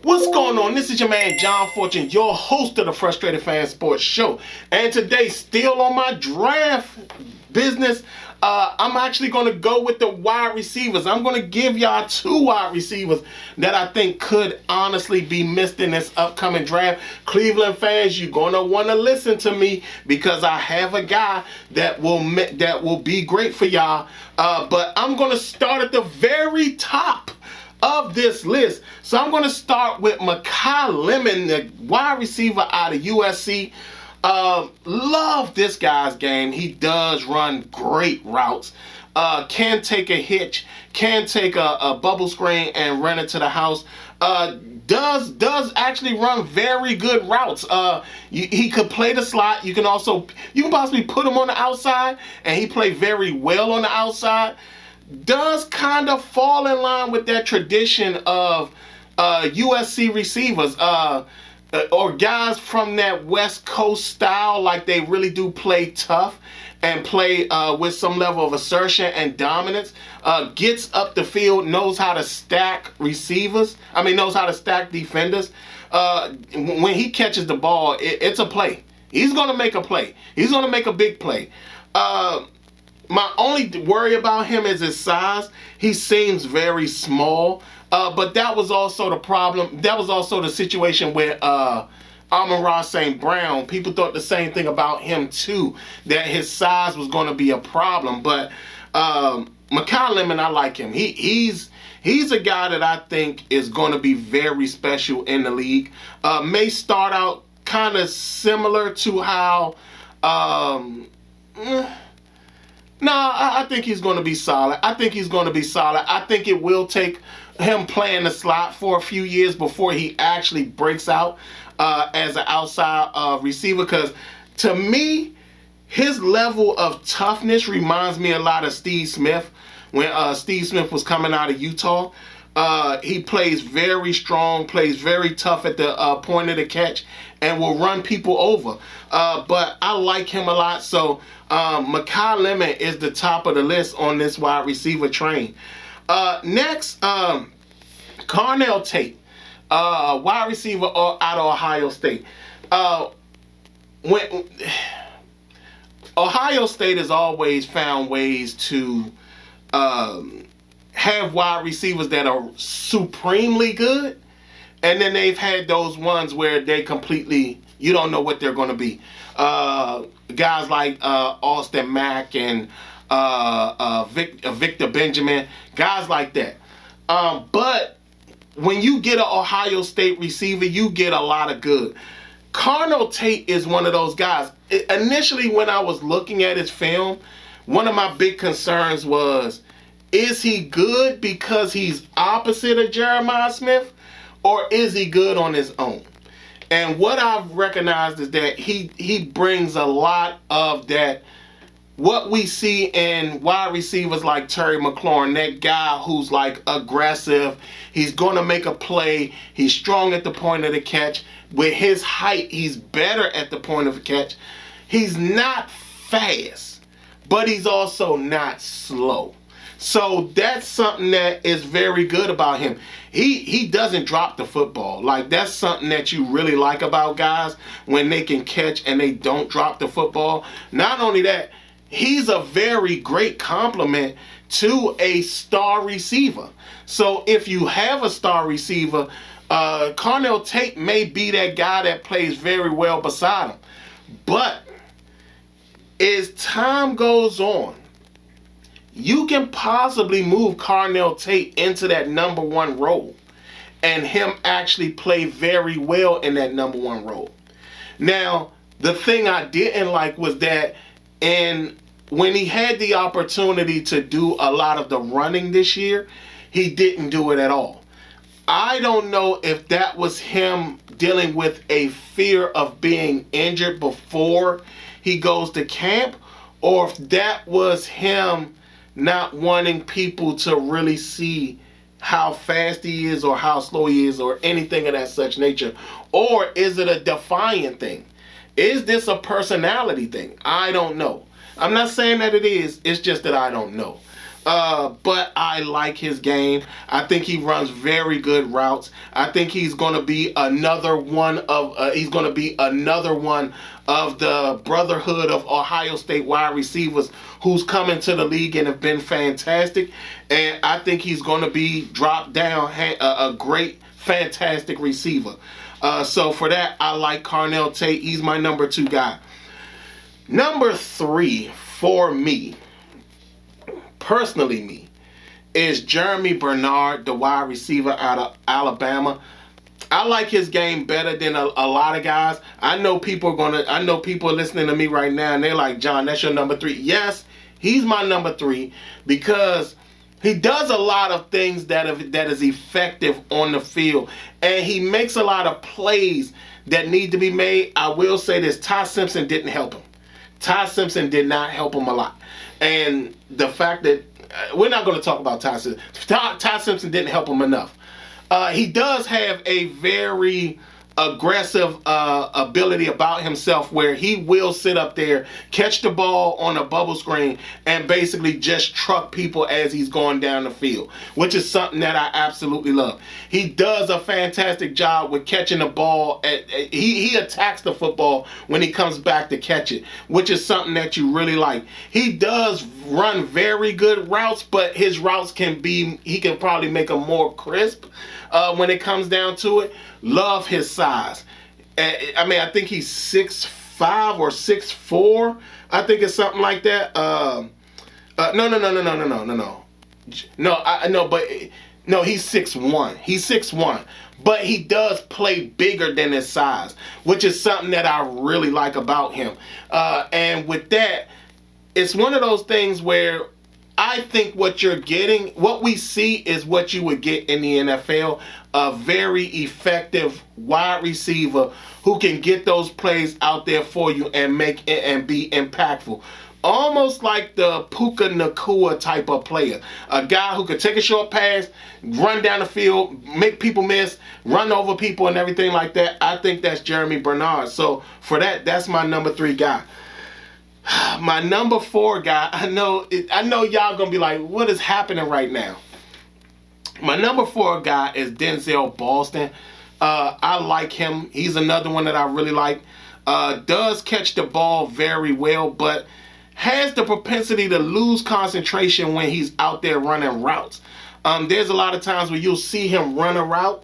What's going on? This is your man John Fortune, your host of the Frustrated Fan Sports Show. And today, still on my draft business, I'm actually going to go with the wide receivers. I'm going to give y'all two wide receivers that I think could honestly be missed in this upcoming draft. Cleveland fans, you're going to want to listen to me because I have a guy that will be great for y'all. But I'm going to start at the very top of this list. So I'm going to start with Mekhi Lemon, the wide receiver out of USC. Love this guy's game. He does run great routes. Can take a hitch, can take a bubble screen and run it to the house. Does actually run very good routes. He could play the slot. You can possibly put him on the outside, and he played very well on the outside. Does kind of fall in line with that tradition of USC receivers or guys from that West Coast style, like they really do play tough and play with some level of assertion and dominance. Gets up the field, knows how to stack receivers. Knows how to stack defenders. When he catches the ball, it's a play. He's going to make a play. He's going to make a big play. My only worry about him is his size. He seems very small, but that was also the problem. That was also the situation with Amon-Ra St. Brown. People thought the same thing about him too, that his size was going to be a problem. But Mekhi Lemon, I like him. He's a guy that I think is going to be very special in the league. May start out kind of similar to how... I think he's going to be solid. I think it will take him playing the slot for a few years before he actually breaks out as an outside receiver. Because to me, his level of toughness reminds me a lot of Steve Smith. When Steve Smith was coming out of Utah, he plays very strong, plays very tough at the point of the catch, and will run people over. But I like him a lot. So Mekhi Lemon is the top of the list on this wide receiver train. Next, Carnell Tate, wide receiver out of Ohio State. When Ohio State has always found ways to have wide receivers that are supremely good, and then they've had those ones where they completely, you don't know what they're going to be. Guys like Austin Mack and Victor Benjamin, guys like that. But when you get an Ohio State receiver, you get a lot of good. Carnell Tate is one of those guys. Initially, when I was looking at his film, one of my big concerns was, is he good because he's opposite of Jeremiah Smith, or is he good on his own? And what I've recognized is that he brings a lot of that, what we see in wide receivers like Terry McLaurin, that guy who's like aggressive. He's going to make a play. He's strong at the point of the catch. With his height, he's better at the point of the catch. He's not fast, but he's also not slow. So that's something that is very good about him. He doesn't drop the football. Like, that's something that you really like about guys, when they can catch and they don't drop the football. Not only that, he's a very great complement to a star receiver. So if you have a star receiver, Carnell Tate may be that guy that plays very well beside him. But as time goes on, you can possibly move Carnell Tate into that number one role and him actually play very well in that number one role. Now, the thing I didn't like was that when he had the opportunity to do a lot of the running this year, he didn't do it at all. I don't know if that was him dealing with a fear of being injured before he goes to camp, or if that was him not wanting people to really see how fast he is or how slow he is or anything of that such nature. Or is it a defiant thing? Is this a personality thing? I don't know. I'm not saying that it is. It's just that I don't know. But I like his game. I think he runs very good routes. I think he's going to be another one of the brotherhood of Ohio State wide receivers who's coming to the league and have been fantastic. And I think he's going to be dropped down a great, fantastic receiver. So for that, I like Carnell Tate. He's my number 2 guy. Number 3 for me, personally is Jeremy Bernard, the wide receiver out of Alabama. I like his game better than a lot of guys. I know people are listening to me right now and they're like, John, that's your number 3. Yes, he's my number 3 because he does a lot of things that is effective on the field, and he makes a lot of plays that need to be made. I will say this: Ty Simpson didn't help him. Ty Simpson did not help him a lot, and the fact that we're not going to talk about Ty Simpson. Ty Simpson didn't help him enough. He does have a very aggressive ability about himself where he will sit up there, catch the ball on a bubble screen, and basically just truck people as he's going down the field, which is something that I absolutely love. He does a fantastic job with catching the ball. He attacks the football when he comes back to catch it, which is something that you really like. He does run very good routes, but his routes he can probably make them more crisp when it comes down to it. Love his size. I mean, I think he's 6'5" or 6'4". I think it's something like that. No, he's 6'1". He's 6'1", but he does play bigger than his size, which is something that I really like about him. And with that, it's one of those things where I think what we see is what you would get in the NFL. A very effective wide receiver who can get those plays out there for you and make it and be impactful. Almost like the Puka Nacua type of player. A guy who could take a short pass, run down the field, make people miss, run over people and everything like that. I think that's Jeremy Bernard. So for that, that's my number 3 guy. My number 4 guy, I know y'all gonna be like, what is happening right now? My number 4 guy is Denzel Boston. I like him. He's another one that I really like. Does catch the ball very well, but has the propensity to lose concentration when he's out there running routes. There's a lot of times where you'll see him run a route,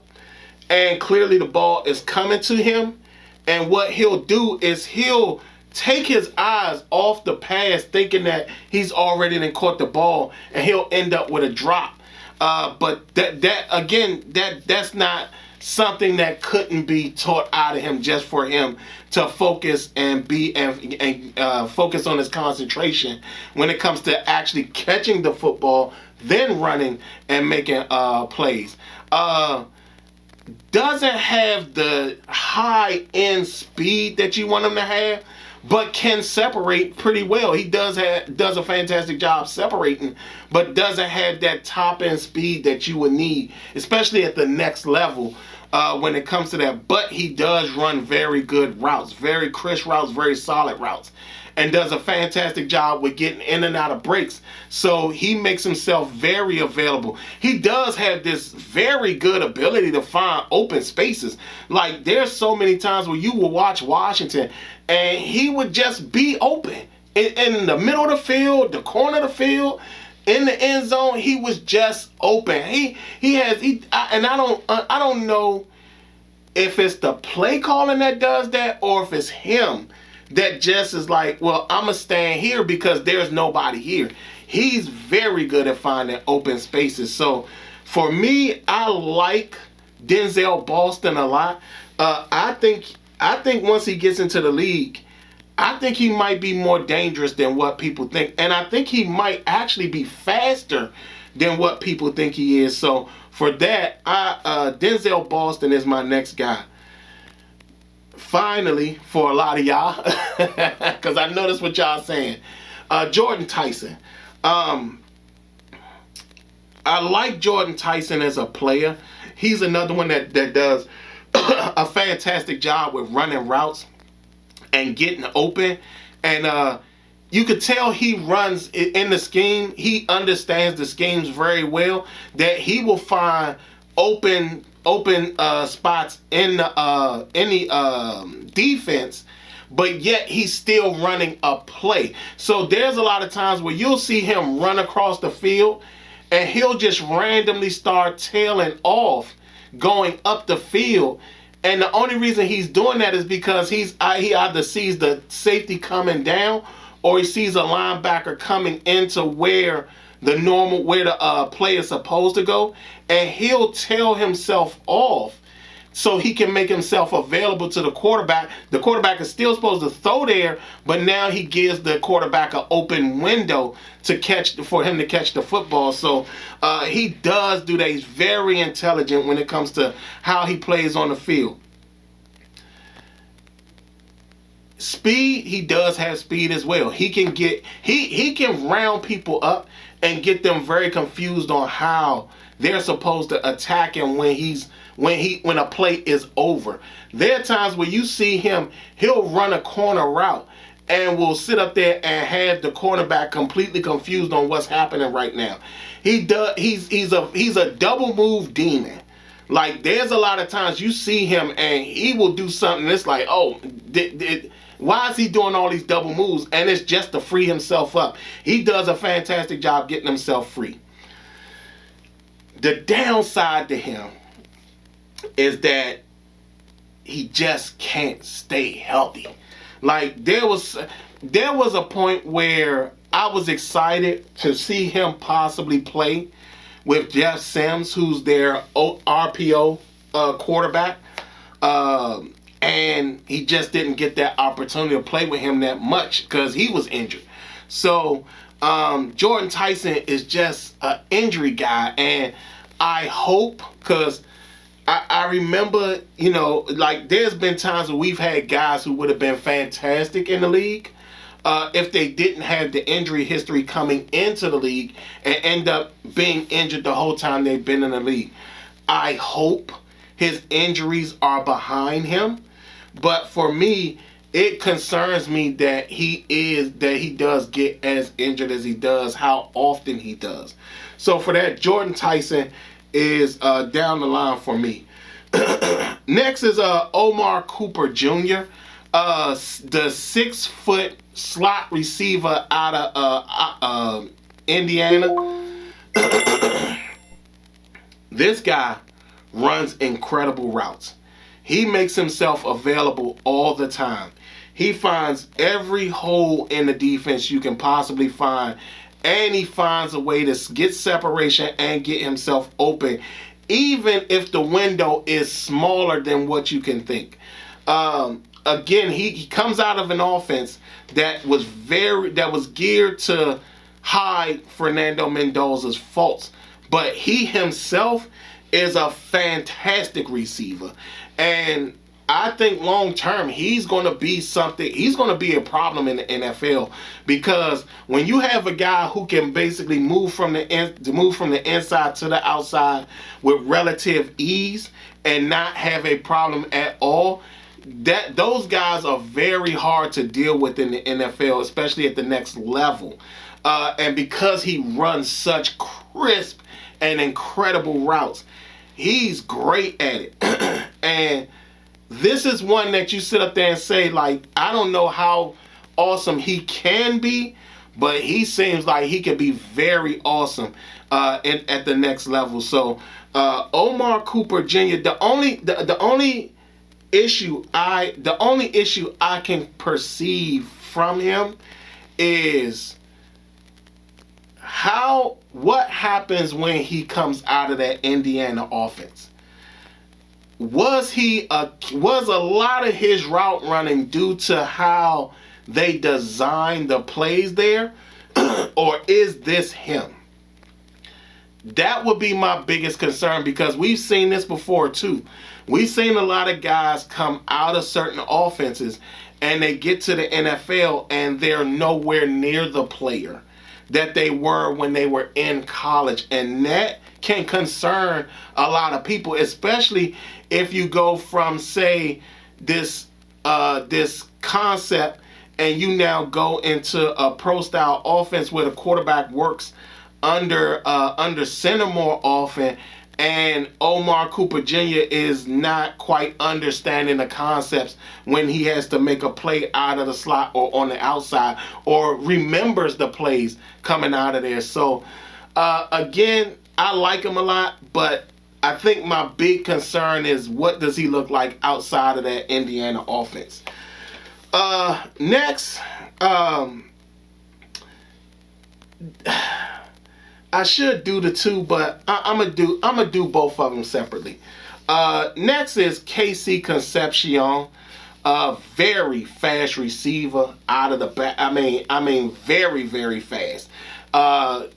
and clearly the ball is coming to him, and what he'll do is he'll take his eyes off the pass thinking that he's already then caught the ball, and he'll end up with a drop. But that's not something that couldn't be taught out of him just for him to focus and focus on his concentration when it comes to actually catching the football, then running and making plays. Doesn't have the high end speed that you want him to have, but can separate pretty well. He does a fantastic job separating, but doesn't have that top end speed that you would need, especially at the next level when it comes to that. But he does run very good routes, very crisp routes, very solid routes, and does a fantastic job with getting in and out of breaks. So he makes himself very available. He does have this very good ability to find open spaces. Like, there's so many times where you will watch Washington and he would just be open in the middle of the field, the corner of the field, in the end zone. He was just open. I don't know if it's the play calling that does that or if it's him that just is like, well, I'm going to stand here because there's nobody here. He's very good at finding open spaces. So for me, I like Denzel Boston a lot. I think once he gets into the league, I think he might be more dangerous than what people think. And I think he might actually be faster than what people think he is. So for that, Denzel Boston is my next guy. Finally, for a lot of y'all, because I noticed what y'all saying, Jordan Tyson. I like Jordan Tyson as a player. He's another one that does a fantastic job with running routes and getting open. And you could tell he runs in the scheme. He understands the schemes very well, that he will find open spots in the defense, but yet he's still running a play. So there's a lot of times where you'll see him run across the field and he'll just randomly start tailing off going up the field. And the only reason he's doing that is because he either sees the safety coming down or he sees a linebacker coming into where the play is supposed to go, and he'll tail himself off so he can make himself available to the quarterback. The quarterback is still supposed to throw there, but now he gives the quarterback an open window for him to catch the football. So he does do that. He's very intelligent when it comes to how he plays on the field. Speed, he does have speed as well. He can round people up and get them very confused on how they're supposed to attack him when a play is over. There are times where you see him, he'll run a corner route and will sit up there and have the cornerback completely confused on what's happening right now. He's a double move demon. Like, there's a lot of times you see him and he will do something that's like, oh, why is he doing all these double moves? And it's just to free himself up. He does a fantastic job getting himself free. The downside to him is that he just can't stay healthy. Like, there was a point where I was excited to see him possibly play with Jeff Sims, who's their RPO quarterback. And he just didn't get that opportunity to play with him that much because he was injured. So Jordan Tyson is just an injury guy, and I hope, because I remember, like, there's been times where we've had guys who would have been fantastic in the league if they didn't have the injury history coming into the league and end up being injured the whole time they've been in the league. I hope his injuries are behind him. But for me, it concerns me that he does get as injured as he does, how often he does. So for that, Jordan Tyson is down the line for me. Next is Omar Cooper Jr., the 6-foot slot receiver out of Indiana. This guy runs incredible routes. He makes himself available all the time. He finds every hole in the defense you can possibly find, and he finds a way to get separation and get himself open, even if the window is smaller than what you can think. Again, he comes out of an offense that was geared to hide Fernando Mendoza's faults, but he himself is a fantastic receiver. And I think long term he's going to be something. He's going to be a problem in the NFL, because when you have a guy who can basically move from the inside to the outside with relative ease and not have a problem at all, those guys are very hard to deal with in the NFL, especially at the next level. And because he runs such crisp and incredible routes, he's great at it. And this is one that you sit up there and say, like, I don't know how awesome he can be, but he seems like he can be very awesome at the next level. So Omar Cooper Jr., the only issue I can perceive from him is what happens when he comes out of that Indiana offense. Was a lot of his route running due to how they designed the plays there, or is this him? That would be my biggest concern, because we've seen this before too. We've seen a lot of guys come out of certain offenses and they get to the NFL and they're nowhere near the player that they were when they were in college. And that can concern a lot of people, especially if you go from, say, this concept and you now go into a pro-style offense where the quarterback works under center more often, and Omar Cooper Jr. is not quite understanding the concepts when he has to make a play out of the slot or on the outside, or remembers the plays coming out of there. So again, I like him a lot, but I think my big concern is, what does he look like outside of that Indiana offense? Next, I should do the two, but I'm gonna do both of them separately. Next is KC Concepcion, a very fast receiver out of the back. I mean, very, very fast. Can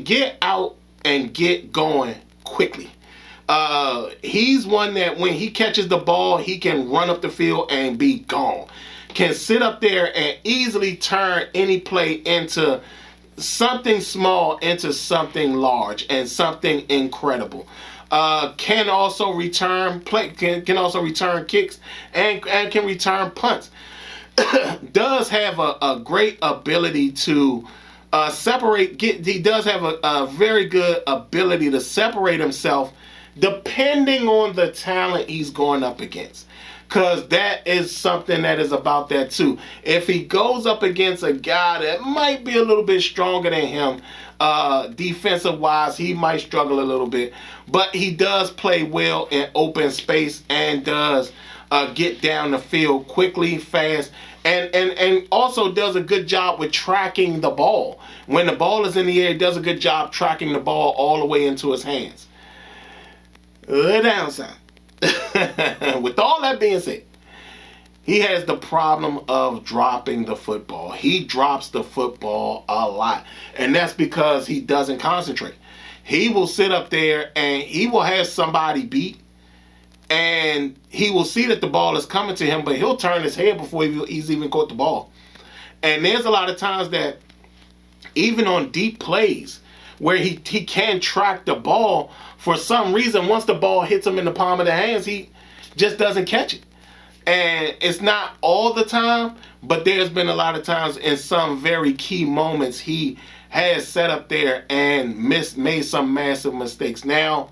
get out and get going quickly. He's one that when he catches the ball, he can run up the field and be gone. Can sit up there and easily turn any play into something small into something large and something incredible. Can also return kicks and can return punts. Does have a great ability to separate. He does have a very good ability to separate himself depending on the talent he's going up against. Because that is something that is about that too. If he goes up against a guy that might be a little bit stronger than him, defensive wise, he might struggle a little bit. But he does play well in open space and does get down the field quickly, fast, and also does a good job with tracking the ball. When the ball is in the air, he does a good job tracking the ball all the way into his hands. The downside. With all that being said, he has the problem of dropping the football. He drops the football a lot. And that's because he doesn't concentrate. He will sit up there and he will have somebody beat, and he will see that the ball is coming to him, but he'll turn his head before he's even caught the ball. And there's a lot of times that even on deep plays where he can track the ball, for some reason, once the ball hits him in the palm of the hands, he just doesn't catch it. And it's not all the time, but there's been a lot of times in some very key moments he has sat up there and made some massive mistakes. Now,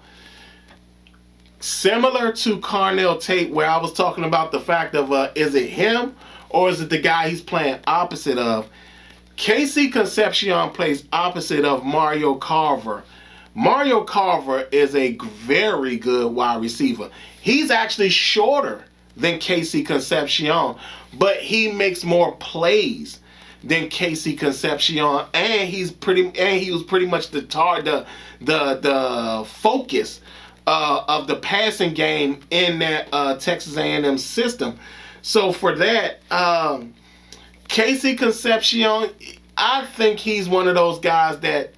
similar to Carnell Tate, where I was talking about the fact of is it him or is it the guy he's playing opposite of? KC Concepcion plays opposite of Mario Carver. Mario Carver is a very good wide receiver. He's actually shorter than KC Concepcion, but he makes more plays than KC Concepcion, and he was pretty much the focus of the passing game in that Texas A&M system. So for that, KC Concepcion, I think he's one of those guys that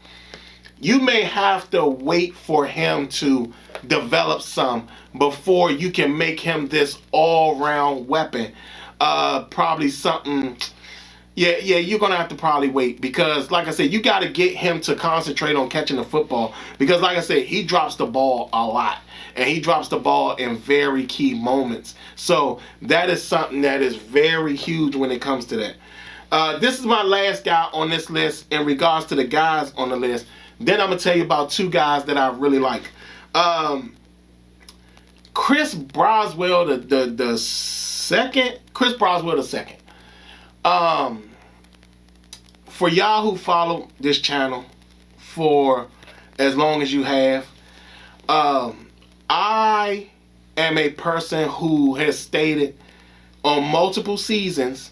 you may have to wait for him to develop some before you can make him this all-round weapon. Probably something. Yeah, you're going to have to probably wait, because, like I said, you got to get him to concentrate on catching the football, because, like I said, he drops the ball a lot, and he drops the ball in very key moments. So that is something that is very huge when it comes to that. This is my last guy on this list in regards to the guys on the list. Then I'm going to tell you about two guys that I really like. Chris Broswell the second. Chris Broswell the second. For y'all who follow this channel for as long as you have, I am a person who has stated on multiple seasons,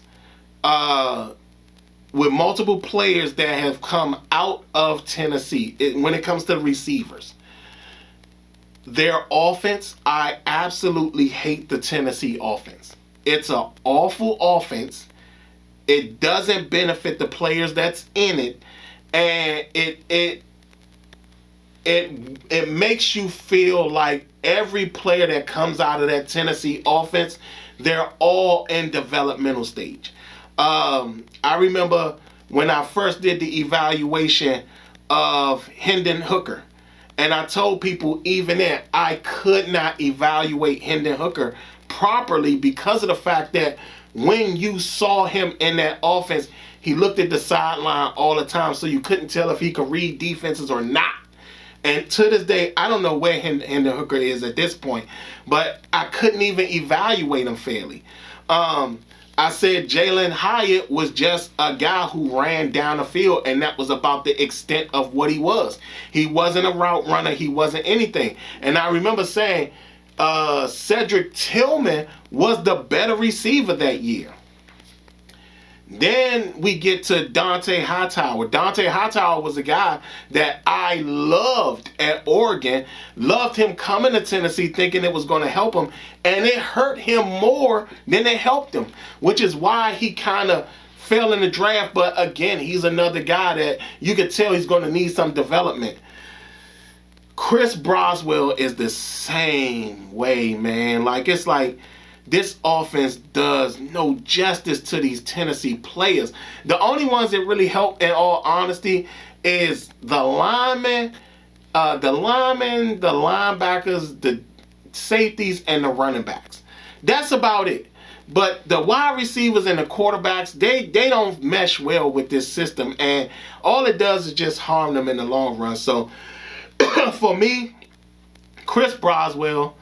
with multiple players that have come out of Tennessee, when it comes to the receivers, their offense, I absolutely hate the Tennessee offense. It's an awful offense. It doesn't benefit the players that's in it, and it makes you feel like every player that comes out of that Tennessee offense, they're all in developmental stage. I remember when I first did the evaluation of Hendon Hooker, and I told people even then I could not evaluate Hendon Hooker properly because of the fact that when you saw him in that offense, he looked at the sideline all the time, so you couldn't tell if he could read defenses or not. And to this day, I don't know where Hendon Hooker is at this point, but I couldn't even evaluate him fairly. I said Jalen Hyatt was just a guy who ran down the field, and that was about the extent of what he was. He wasn't a route runner. He wasn't anything. And I remember saying Cedric Tillman was the better receiver that year. Then we get to Dante Hightower. Dante Hightower was a guy that I loved at Oregon. Loved him coming to Tennessee thinking it was going to help him. And it hurt him more than it helped him. Which is why he kind of fell in the draft. But again, he's another guy that you could tell he's going to need some development. Chris Broswell is the same way, man. Like, it's like this offense does no justice to these Tennessee players. The only ones that really help, in all honesty, is the linemen, the linebackers, the safeties, and the running backs. That's about it. But the wide receivers and the quarterbacks, they don't mesh well with this system, and all it does is just harm them in the long run. So, for me, Chris Broswell,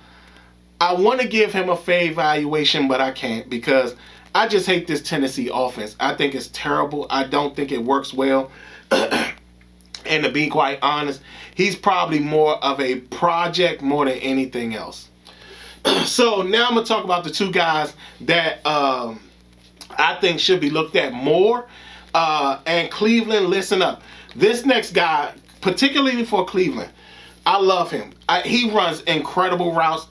I want to give him a fair evaluation, but I can't because I just hate this Tennessee offense. I think it's terrible. I don't think it works well. And to be quite honest, he's probably more of a project more than anything else. So now I'm going to talk about the two guys that I think should be looked at more. And Cleveland, listen up. This next guy, particularly for Cleveland, I love him. He runs incredible routes.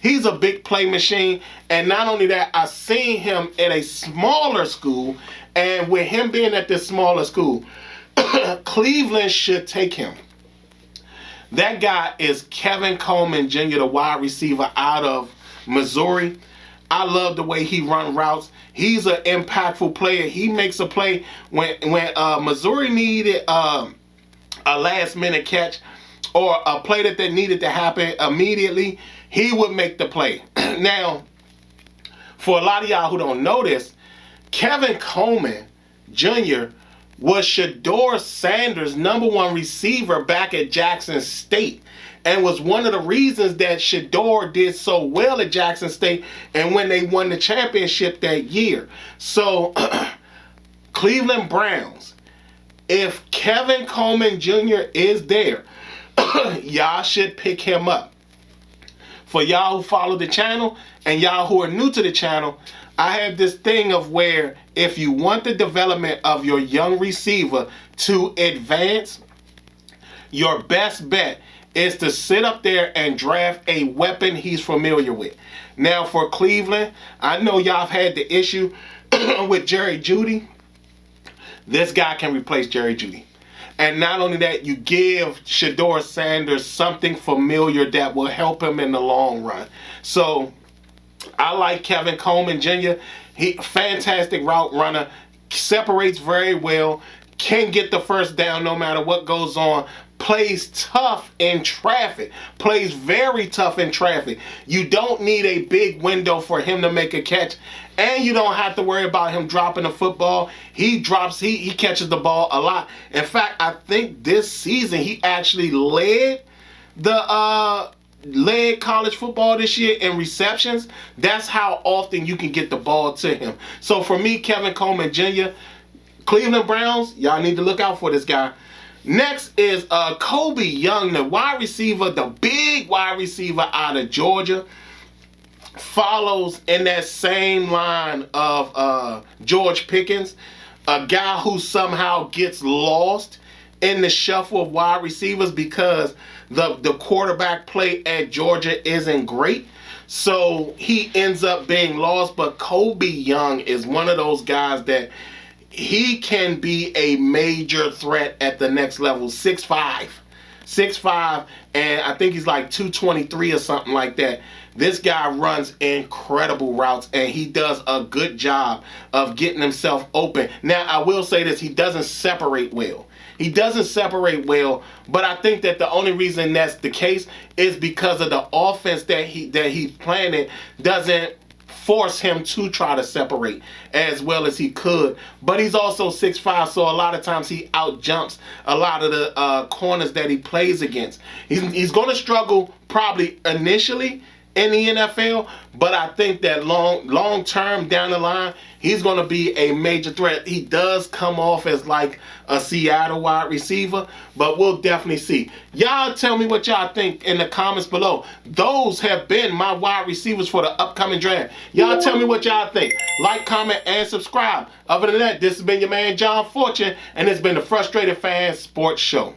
He's a big play machine. And not only that, I've seen him at a smaller school. And with him being at this smaller school, Cleveland should take him. That guy is Kevin Coleman Jr., the wide receiver out of Missouri. I love the way he runs routes. He's an impactful player. He makes a play when Missouri needed a last-minute catch or a play that they needed to happen immediately. He would make the play. Now, for a lot of y'all who don't know this, Kevin Coleman Jr. was Shedeur Sanders' #1 receiver back at Jackson State, and was one of the reasons that Shedeur did so well at Jackson State and when they won the championship that year. So, Cleveland Browns, if Kevin Coleman Jr. is there, y'all should pick him up. For y'all who follow the channel and y'all who are new to the channel, I have this thing of where if you want the development of your young receiver to advance, your best bet is to sit up there and draft a weapon he's familiar with. Now for Cleveland, I know y'all have had the issue with Jerry Jeudy. This guy can replace Jerry Jeudy. And not only that, you give Shedeur Sanders something familiar that will help him in the long run. So, I like Kevin Coleman Jr. He fantastic route runner, separates very well, can get the first down no matter what goes on, plays tough in traffic, plays very tough in traffic. You don't need a big window for him to make a catch, and you don't have to worry about him dropping the football. He catches the ball a lot. In fact, I think this season he actually led college football this year in receptions. That's how often you can get the ball to him. So for me, Kevin Coleman Jr., Cleveland Browns, y'all need to look out for this guy. Next is Kobe Young, the wide receiver, the big wide receiver out of Georgia. Follows in that same line of George Pickens, a guy who somehow gets lost in the shuffle of wide receivers because the quarterback play at Georgia isn't great. So he ends up being lost. But Kobe Young is one of those guys that he can be a major threat at the next level. 6'5", and I think he's like 223 or something like that. This guy runs incredible routes, and he does a good job of getting himself open. Now, I will say this, he doesn't separate well. He doesn't separate well, but I think that the only reason that's the case is because of the offense that he's planning doesn't force him to try to separate as well as he could. But he's also 6'5", so a lot of times he out-jumps a lot of the corners that he plays against. He's going to struggle probably initially in the NFL, but I think that long term down the line, he's going to be a major threat. He does come off as like a Seattle wide receiver, but we'll definitely see. Y'all tell me what y'all think in the comments below. Those have been my wide receivers for the upcoming draft. Y'all tell me what y'all think. Like, comment, and subscribe. Other than that, this has been your man John Fortune, and it's been the Frustrated Fan Sports Show.